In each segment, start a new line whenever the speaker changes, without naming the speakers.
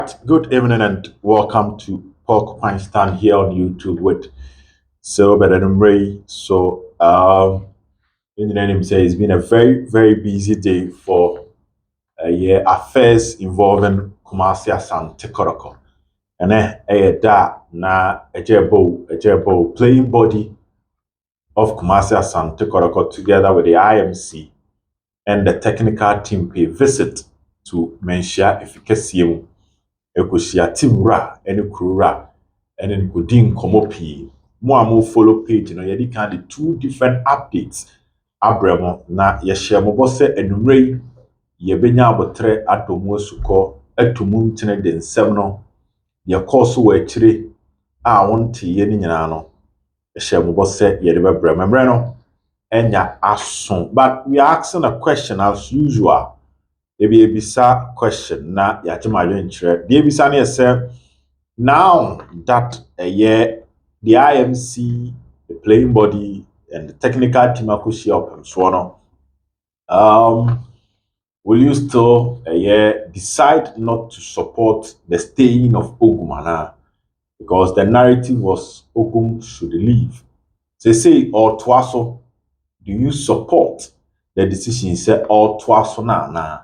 Good evening and welcome to Porcupine Stand here on YouTube with Silver and Ray. In the name say it's been a very busy day for affairs involving Kumasi Asante Kotoko. And na a playing body of Kumasi Asante Kotoko together with the IMC and the technical team pay visit to Menshia Efficacy Ekosia team ra any crew ra and then go din komo pii mo a mo follow page no yedi kan the two different updates abremo na ye share mo bose enumre ye benya abotre adomo suko atumu ntene de nsem no ye course wo akire a wonte ye ni nyina no ye share mo bose ye de bebrem memre no enya aso but we are asking a question as usual. Ebi ebisa question na yachima adwenkyerɛ. The ebisa ne say now that a year the IMC, the playing body, and the technical team akushi up and so on, will you still decide not to support the staying of Ogumana? Because the narrative was Ogum should leave. They say or Twaso, do you support the decision? Say or Twaso na.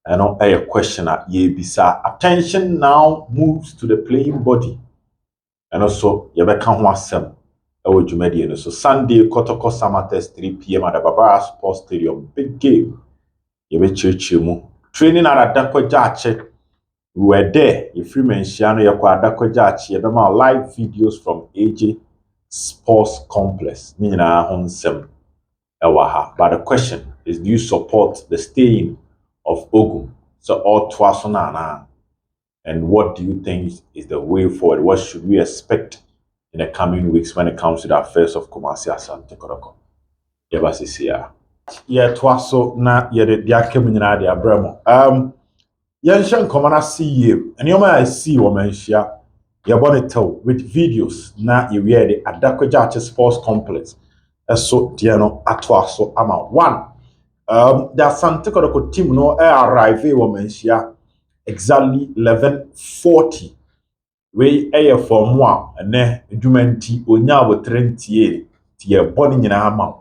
I know a question at Yebisa. Attention now moves to the playing body. And also, Yabeka Wasem, our Jumedian. So Sunday, Kotoko Samates, 3 p.m. at the Barbara Sports Stadium. Big game. Yabechichimu. Training at Adako Jache. We were there. If you mention Yako Adako Jache, Yabema live videos from AJ Sports Complex. Nina Honsem Ewaha. But the question is, do you support the staying of Ogum? So all Twasonana. And what do you think is the way forward? What should we expect in the coming weeks when it comes to the affairs of Kumasi Asante Kotoko? Yabasisia. Yeah, Twaso na yede diake munyina de abramo. Yenshan komana see you. And I see woman share yabonito with videos na you wear the Adakwajache Sports Complex. So Diano Atwaso ama one. The Asante Kotoko team no arrive woman share exactly 11:40 we air for moi ne adwumanti onya abotrenti tie body nyina ama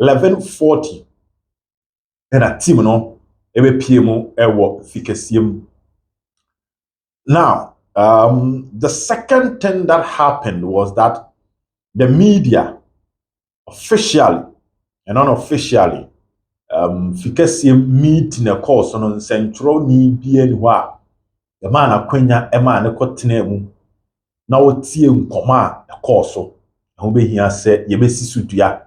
11:40 and team no ebe pie mu ewo fikasiem. Now the second thing that happened was that the media officially and unofficially fikasiem meeting a course on central ni bia ni wa the man akwanya ema ne kotena mu na wotie nkoma a ekoso ho behia se ye besisu dua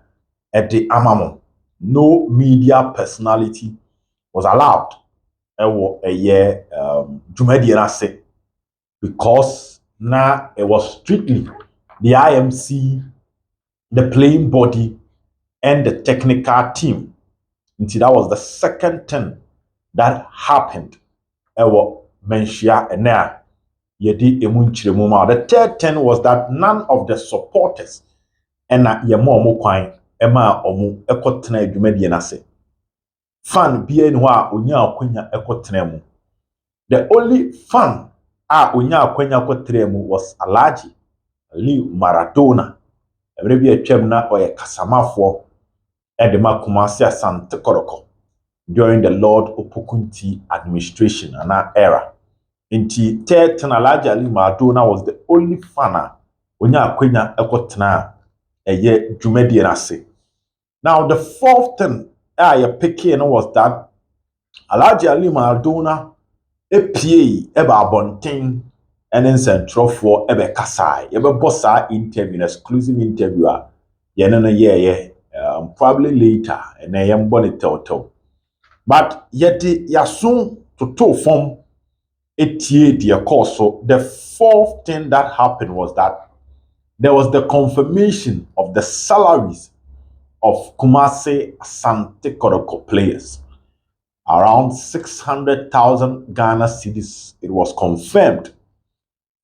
ede amamo. No media personality was allowed ewo eye dwumadi na se because na it was strictly the IMC, the playing body, and the technical team. Until that was the second thing that happened ewo menshia ena yedi emunchire ma. The third thing was that none of the supporters ena yemo omo kwan ema omo ekotena adwumadi na se. Fan bia ni ho a onya akwanya ekotena mu. The only fan a onya akwanya ekotena mu was Alhaji Ali Maradona. Every bi atwam na oye kasamafo edema Kumasi Asante Kotoko during the Lord Opokunti administration and era. Inti Tetan Alhaji Ali Maradona was the only fan onya akwanya ekotena eye dwumadi na se. Now the fourth thing I picking was that Alhaji Ali Maradona epie eba abonten ene centrofo ebe kasai ebe bossa interview, exclusive interview yene na ye probably later and I am bonnet toto. But yet yasun to form etie dear course. So the fourth thing that happened was that there was the confirmation of the salaries of Kumasi Asante Kotoko players. Around 600,000 Ghana cedis. It was confirmed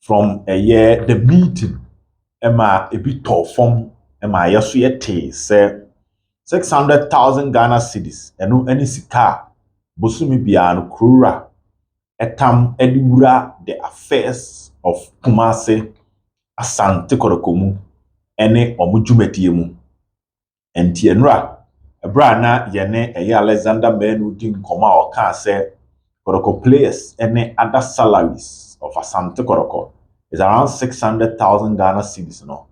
from a year the meeting. Emma a bit from Emma Yasuyete say 600,000 Ghana cedis and no any sika Busumi Biano Krura etam ediwura the affairs of Kumasi Asante Kotoko mu ene omo dwumadie mu. Enti enura ebra na yene Alexander Menu di nkoma o ka say Kotoko players ene other salaries of Asante Kotoko is around 600,000 Ghana cedis no.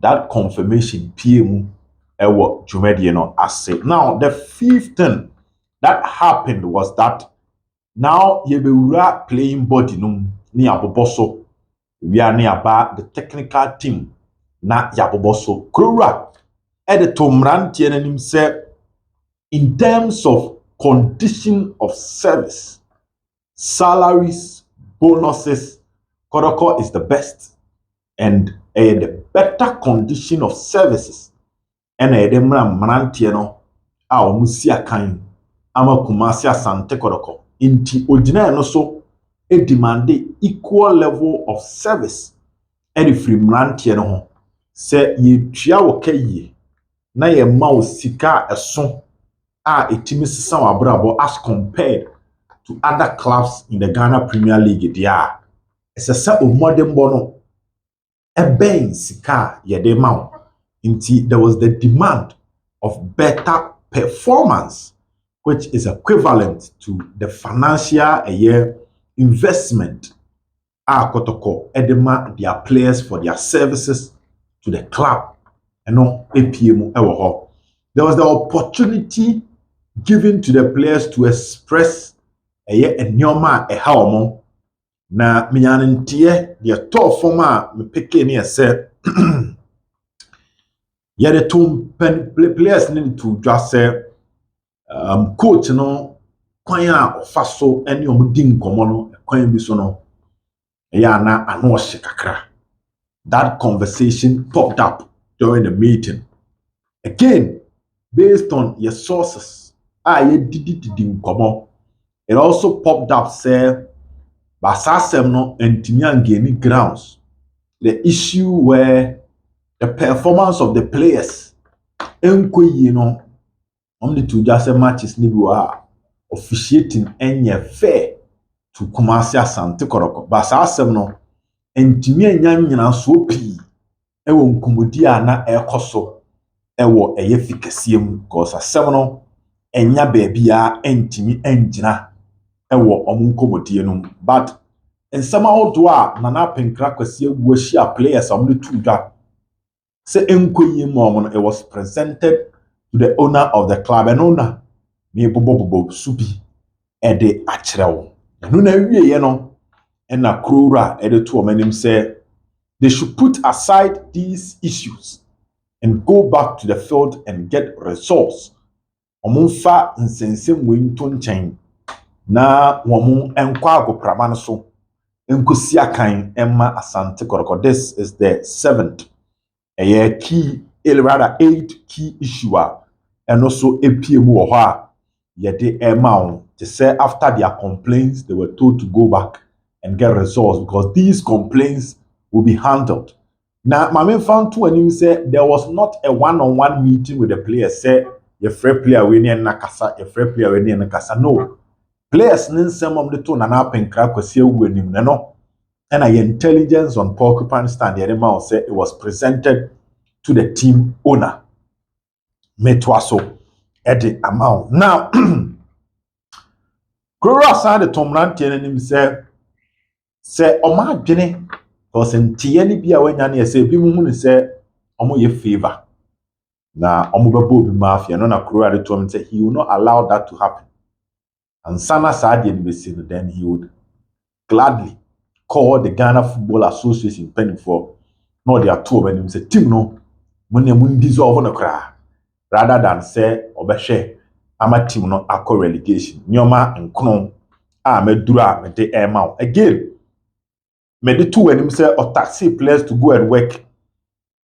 That confirmation PM ewo dwumadie no ase. Now the fifth thing that happened was that now yebewura playing body no ni aboboso. We are near the technical team na yaboboso. Krura editor mrantie nanim say in terms of condition of service, salaries, bonuses, Kotoko is the best and the better condition of services and the mrantie no a omusia kan ama Kumasi Asante Kotoko inti ogina no so e demand equal level of service and free mrantie no ho se ye tua wo kayi na ye ma wo sika eso a etimi sisa wa brabo as compared to other clubs in the Ghana Premier League dia ese se o modern bono e ben sika ye de ma wo inti there was the demand of better performance which is equivalent to the financial investment Kotoko edema their players for their services to the club. No APM ewo. There was the opportunity given to the players to express enyoma ehaomo na minyanentie the top former me peke ne say the two players need to just say coach no kwan a ofa so ene omudi nkomo no kwan bi so no na ano kakra. That conversation popped up during the meeting. Again, based on your sources, nkomo. It also popped up say basasem no entimi angeni grounds. The issue where the performance of the players enkoyi no only to just matches ni bi officiating enye fair to Kumasi Asante Kotoko. Basasem no entimi anya nyina so pi ewo nkomodi a na ekoso ewo fikese mu because asem no enya baabia entimi engina ewo omo nkomodi no but ensema odo a na penkra kwase ewu ahia players omo tu dwa se enkoyi mo no it was presented to the owner of the club and owner me bobo subi ede akyerewo no na wie ye no and na Krura editor omanim say they should put aside these issues and go back to the field and get results. Omunfa nsensem we nto nchen na womu enkwa agoprama no so enkosi akan emma Asante Kotoko. This is the seventh key rather 8 key issue and also APM wo ho a yede emma to say after their complaints they were told to go back and get results because these complaints will be handled. Now, my main found to him say there was not a one-on-one meeting with the players. Say your free player winning nakasa, your free player winning nakasa. No, players nin some of the two na penkra kwasi winning no. And intelligence on porcupine stand the animal say it was presented to the team owner. Metwaso Eddie amount. Now, Krura signed the Tom Rantian and him say Oma Jenny because in Tiani be away and say be moon say Omo ye favor. Na Omo bebo be mafia no na Krura to him say he will not allow that to happen. And Sana Sadi be seen then he would gladly call the Ghana Football Association penny for no they are two and him say team no money mun dissolve on the cry rather than say obeshe ama team no akọ relegation nyoma nkono a medura me de ema again me de two and him say or taxi players to go and work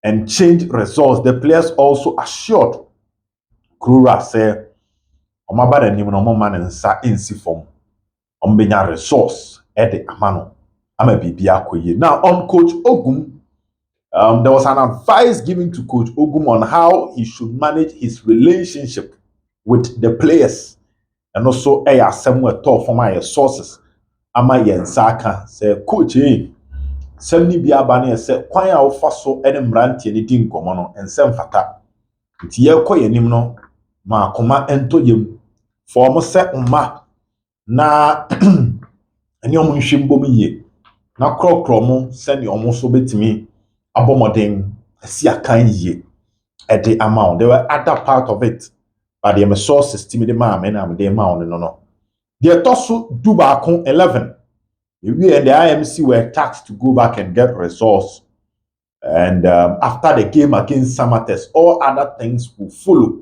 and change results. The players also assured Krura say omaba da nim no mo man nsa ensi form ombenya resource e de amano ama bibia akoye. Now on coach Ogum there was an advice given to Coach Ogum on how he should manage his relationship with the players and also somewhere talk from my sources ama yɛn nsa aka sɛ coach sɛm ni bi aba ne sɛ kwan a wofa so ne mmeranteɛ ne di nkɔmmɔ no nsɛm fata nti yɛkɔ yɛnim no ma akoma ntɔ yam fa ɔmo sɛ mma na ɛne ɔmo nhwɛ mbom yie na korɔkorɔ mo sɛnea ɔmo so betumi abɔ mmɔden asi akan yie ɛde ama wɔn. There were other part of it but the resources timi de maa me na me de ma wɔn no. Deɛ ɛtɔ so du baako 11 we and the IMC were tasked to go back and get resource and after the game against Samates all other things will follow.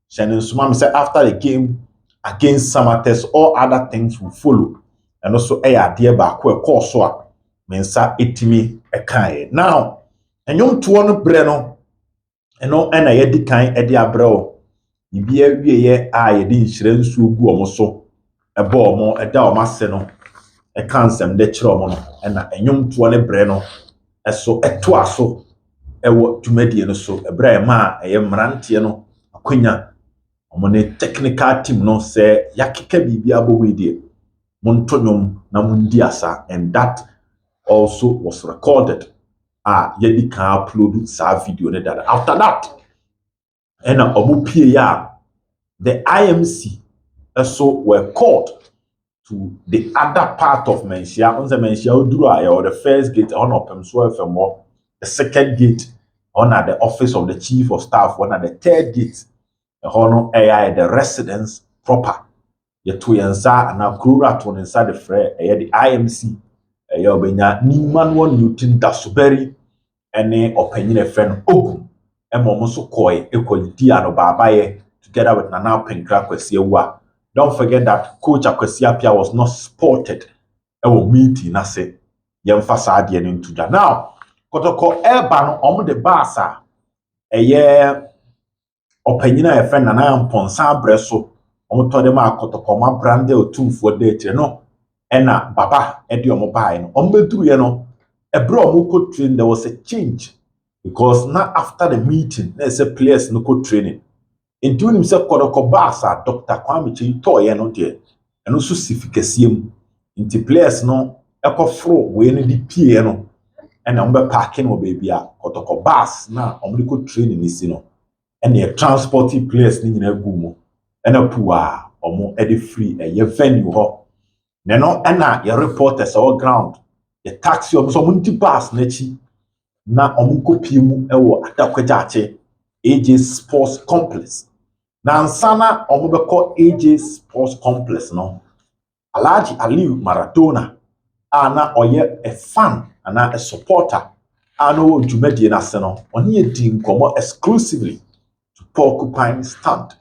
Shannon Sumam said after the game against Samates all other things will follow and also dear back where course so mensa etimi ekai now enyom to no bre no eno na ye di kan e di abrɛ ibi awie a ye di nhire nsuo gu omo so eba omo eda omo ase no e kan sem de kyerɛ omo no na enyom to no bre no eso eto aso ewo dwumadie no so ebrɛ ma eye mrantie no akonya omo ne technical team no sɛ yakeka bibi abowe die monto nyom na mundi asa and that also was recorded. Yedi can upload sa video that. After that, and the IMC also were called to the other part of Mensia. On the Mensia or the first gate on open so more, the second gate on at the office of the chief of staff, one at the third gate, the AI the residence proper. The two yansa and now Kura to inside the fray, the IMC. Yobenya ni manual Newton Dasuberi ene opinion friend Ogun emo so koi equality and babaye together with Nana Penkra Kwesiwa. Don't forget that Coach Akwesi Apia was not spotted ewo meeting na se yemfasa ade no ntuja. Now Kotoko eba no omo de basa opinion a friend Nana Mponsa breso omo to dem Kotoko ma brande Otumfuo de no ena baba edi omo bae no ombeduru ye no ebro omo ko train there was a change because now after the meeting there is a players no ko training into him say Kotoko basa Dr. Kwame Chi to ye no de eno so sifikasiem into players no ekofro we no di pie no ena ombe parking no baby a Kotoko bus na omo ko training ni si no ena e transporting players ni nyina gumo ena puwa omo edi free e venue ho Neno ena your reporters all ground. The taxi so munti bus nechi na omunkopie mu ewo adakwajache AJ Sports Complex. Na ansana omubeko AJ Sports Complex no. Alhaji Aliu Maradona ana oye a fan ana a supporter ano dwumadie na se no. Oni edi nkomo exclusively to Porcupine stand.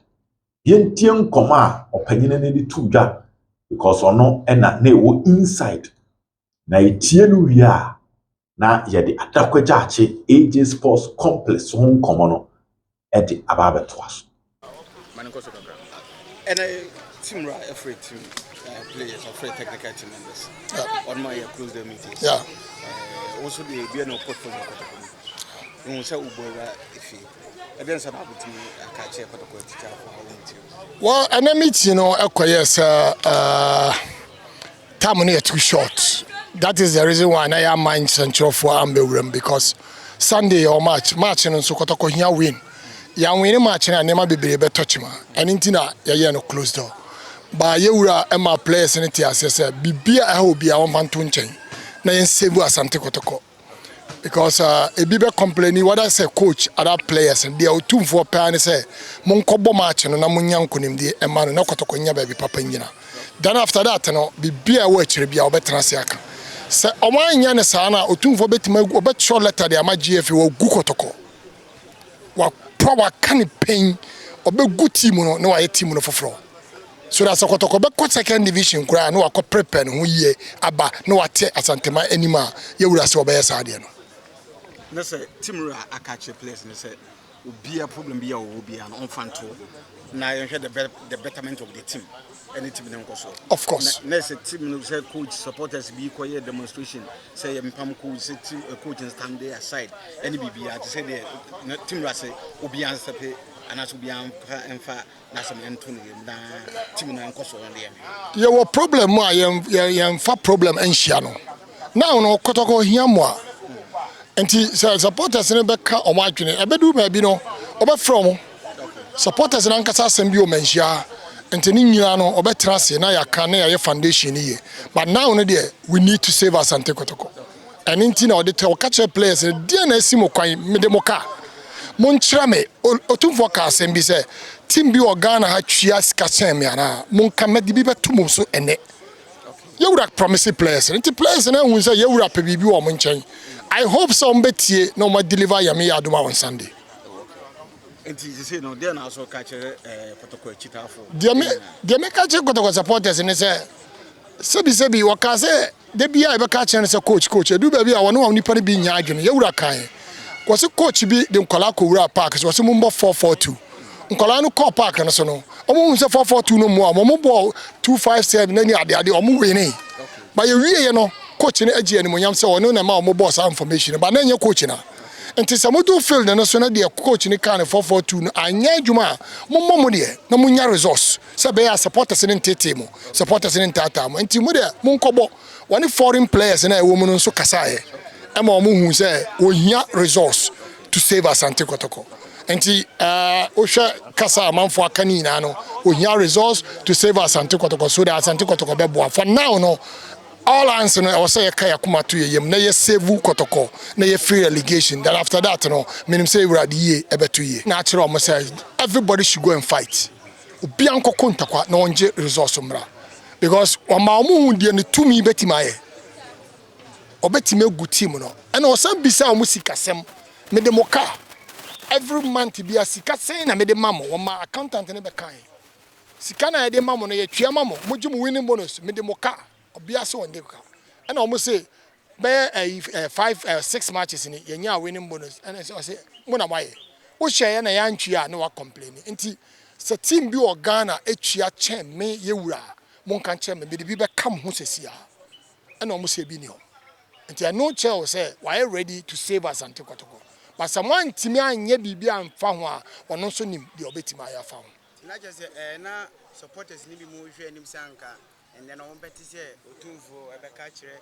Yentie nkomo a opanyine ne di tudwa because ono ena na ewo inside na etie no wia na ye de adakwajache AJ Sports Complex ho nkomo no e de ababeto aso
manikoso kakra and team right afraid team players afraid technical team members on my close the meetings also the be no portfolio Kotoko we say ubora ifi again say about me akache Kotoko teacher for
well and meeting ekoyes time no too short. That is the reason why I am mind central for Ambewrem because Sunday or match and so Kotoko here win. Ya win match and never be able touch ma. And intina ya no closed door. But you were Emma players and it as be I hope be a 1 2 chain. Na yen save Asante Kotoko. Because a bibe complaining what I say coach other players and they Otumfuo pan say monkobo match no na munyanko nim di e man no Kotoko nya baby papa nyina. Then after that no be a watch be a obetrasiaka. Se omanya ne saa na Otumfuo betima obetro letter de ama GF wo gu Kotoko. Wa power can pain obegu team no na wa team no foforo. So that's a Kotoko be second division kura no akọ prepare no ye aba no wate asantema anima ye wura se obeye saa de no.
Na say team ra akache players na say obi a problem bi a wo bi an on fan to na you hear the betterment of the team any team na nkoso
Of course
na say team no say coach supporters bi koye demonstration say mpam coach say team coach stand there aside any bibia to say the team ra say obi an sepe and as we am and fat Nasam Anthony Tim and Koso on the
Your problem, my young fat problem and Shiano. Now, no Kotoko Hiamwa. And supporters in the back or my I bet you maybe no, over from supporters in Ankasa Sembio Mensia. And Teniniano or better, now you can a foundation here. But now, we need to save Asante Kotoko. And in Tina, the catcher players, DNA Simo Kwai, Medemoka. Montrame, Otumfuo Kasembi say, Team bi Ghana ha twia sika sen me ana. Monka medi bi betum so ene. You would promise players. And the players na hu say you would pe bibi wo mo nchen. I hope some betie no ma deliver yame aduma on Sunday.
And you say no, then also catch Kotoko Chitafo.
Dia me catch Kotoko supporters and say sebi waka say de bia e be catch and say coach do baby a wono nipa ne bi nya adwene. You would kan. Kwase coach bi de nkola ko wura park so mo mbo 442 nkola no call park no so no omo hu se 442 no mo mo bo 257 na ni ade omo we ni ba ye wie no coach ne agi ani monyam se wono na ma omo boss information ba na nya coach na enti se mo do field no so na de coach ne kan 442 no anya adwuma mo de na mo nya resource se be ya supporters ne ntete mo supporters ne ntata mo enti mo de mo nkobo one foreign players na e wo mo no so kasa ye Emma who say we resource to save Asante Kotoko. And Osha Kasa Manfo Kanina no we resource to save Asante Kotoko so that Asante Kotoko beboa. For now no all answer no I was say kaya kuma to yem na ye save Kotoko na ye free relegation. Then after that no minim say we ye ebe 2 year. Natural mo say everybody should go and fight. Obi anko kontakwa na onje resource mra. Because wama omu die ne tumi betimaye. Obetime good team no and osan bisa omu sikasem me de moka every month bi asika sen na me de mamo wo ma accountant ne be kan sika na de mamo no ye twia mamo moju mu winning bonus me de moka obia so on de ka and omu say be 5 6 matches ni ye nya winning bonus and say mo na waye wo hye na ya ntwia na wa complain nti se team bi o Ghana etwia chen me ye wura mo kan chen me de bi be kam ho sesia and omu say bi ni ho. And I know Chelsea say why ready to save Asante Kotoko. But someone timi anye bibi amfa ho a ono so nim de obetima ya fa ho.
Na just na supporters ni bi mo hwe anim sanka and then on beti say Otumfuo e be ka kire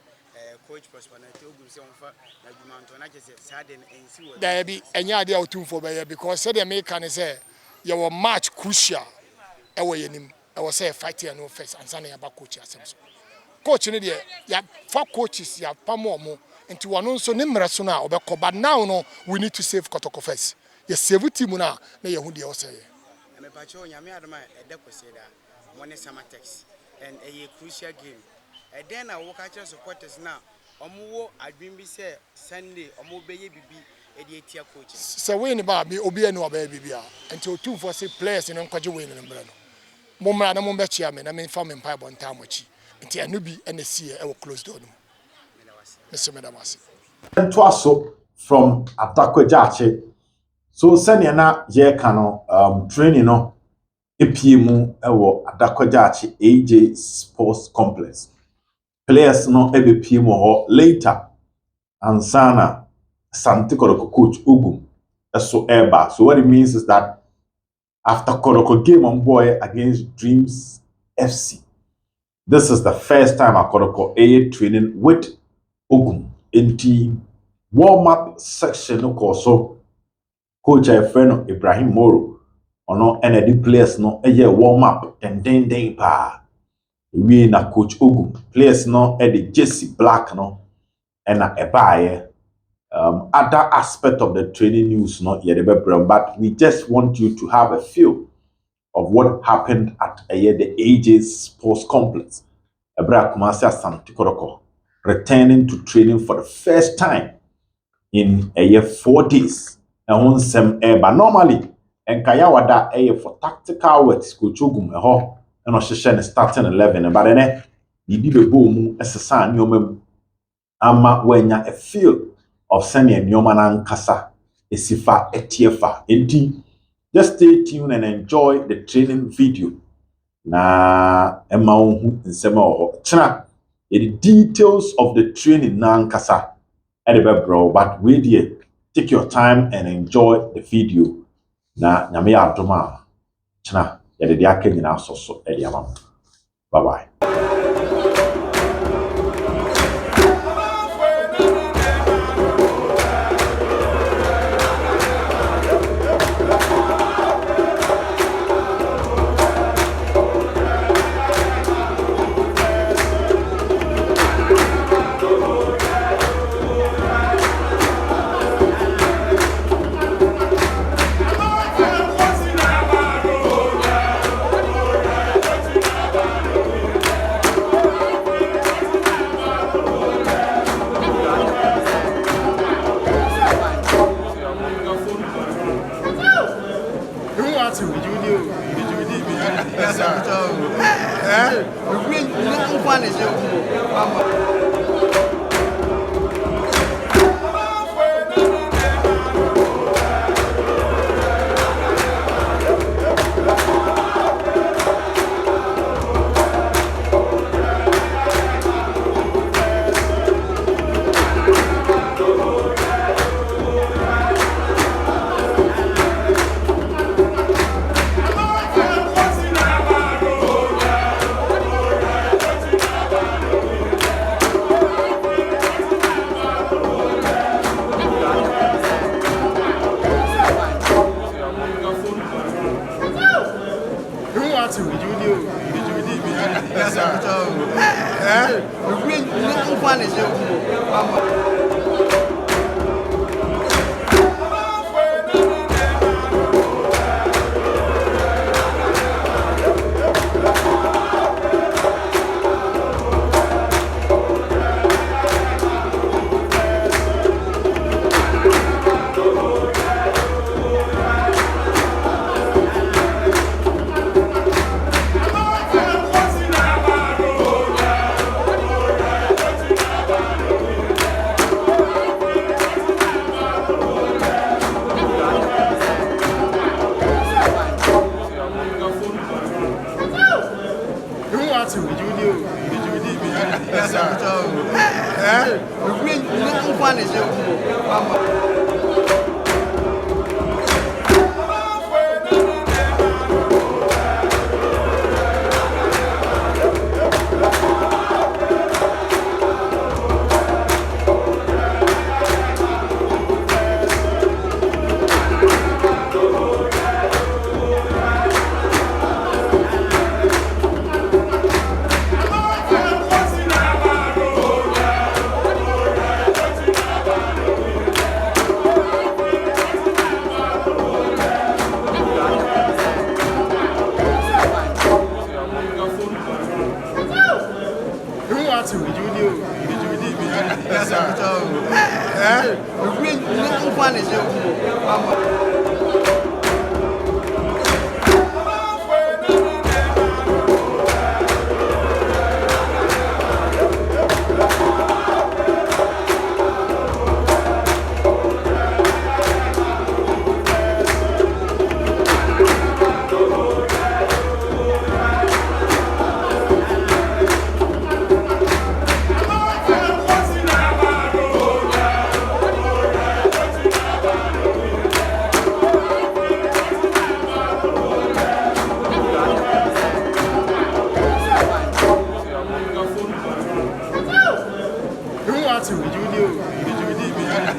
coach prosperity ogum say onfa na dwumanto na just saden ensi wo.
There be enya ade Otumfuo be because say the make can say your match crucial e wo yenim e wo say fight here no first and sana ya ba coach asem so. Coach ni de ya for coaches ya pamo mo nti wono nso ne mmere so na obekọ but now no we need to save Kotoko first ye save team na ye hu de o say
me pa cho nyame adoma e de kwese da money samatex and a crucial game e den na wo ka kire supporters na omo wo adwin bi say Sunday omo beye bibi e de etia coaches
se we ni ba bi obi anu oba bibi a nti Otumfuo say players no nkwaje we ni mmere no mo mmara na mo be chia me na me fa me mpa bonta amochi nti anu bi na sie e wo close door no Mr. Medamasi.
And twaso from Atakwajache. So senior na ye kano training no EPM ewo Atakwajache AJ Sports Complex. Players no EPM ho later ansana Asante Kotoko coach Ugum so eba. So what it means is that after Kotoko game on boy against Dreams FC, this is the first time Kotoko A training with Ugum in team warm-up section no so coach friend Ibrahim Moro ono ND players no eye warm-up den pa we na coach Ugum players no the Jesse Black no and na ebaye other aspect of the training news no but we just want you to have a feel of what happened at the AJ's Sports Complex Ebra Kumasi Asante Kotoko returning to training for the first time in a year 4 days. And but normally, and Kayawada for tactical works, Coach Ugum and Oshishan starting 11. But then, the Bibe boom as a son, Yomem Ama wenya a feel of Sani and Yomanan Kasa, a Sifa, a Tiefa. Indeed, just stay tuned and enjoy the training video. Na Emma Nsema the details of the training nan kasa edebe bro but we dear take your time and enjoy the video na nyame yɛ adom a kyena yɛde de aka nyinaa so ɛde ama mo. Bye bye.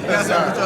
Yes, sir.